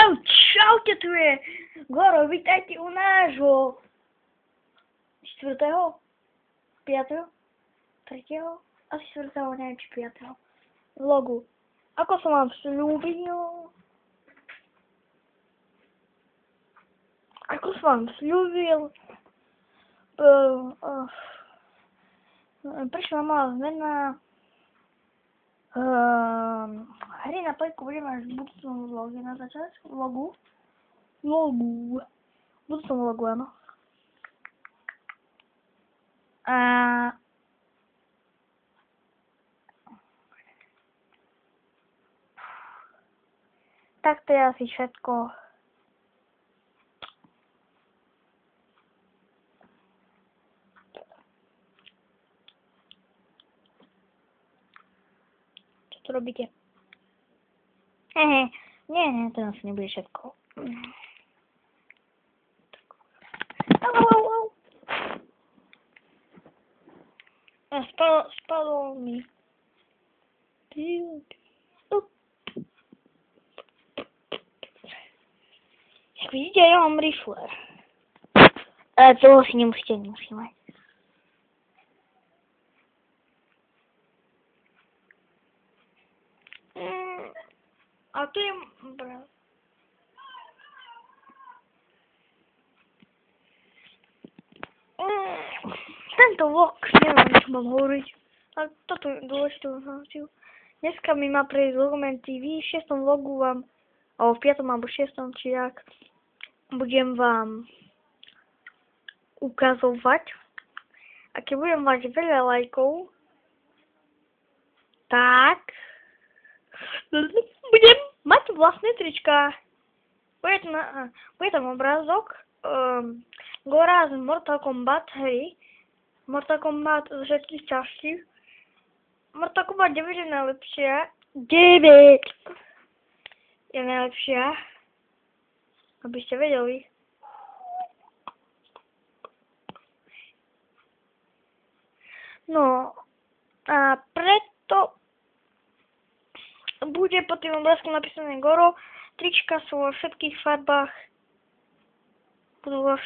Čaute, tu je Goro, vítajte u nášho 4., 5., 3., asi 4., neviem či 5. vlogu. Ako som vám slúbil, prišla malá zmena. Hry na plejku budeme až v budúcom vlogu, na začiatku vlogu, v budúcom vlogu, áno. Tak to je asi všetko. Čo tu robíte? Nie, to asi nebude všetko. Spadol mi. Jak vidíte, ja mám rifle. Toho si nemusíte mať. A tu je brat. Tento vlog, neviem, čo mám hovoriť. Ale toto je dôležitú informáciu. Dneska mi má prejsť Logman TV. V 6. vlogu vám, alebo v 5. alebo 6. či jak, budem vám ukazovať. A keď budem mať veľa lajkov, tak budem mať vlastné trička. Bude tam obrázok Gora z Mortal Kombat hry. Mortal Kombat z všetkých častí. Mortal Kombat 9 je najlepšia. 9 je najlepšia. Aby ste vedeli. No a preto bude pod tým obrázkom napísané Goro. Trička sú vo všetkých farbách. Budú vo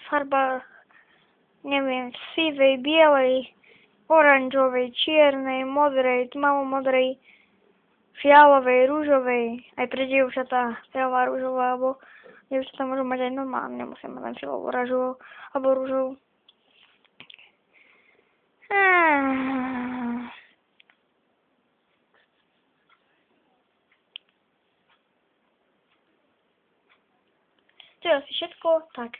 farbách, neviem, sivej, bielej, oranžovej, čiernej, modrej, tmavomodrej, fialovej, rúžovej, aj pre dievčatá fialová, rúžová, alebo dievčatá môžu mať aj normálne, nemusia mať len fialovú, oranžovú, alebo rúžovú. To je asi všetko, tak.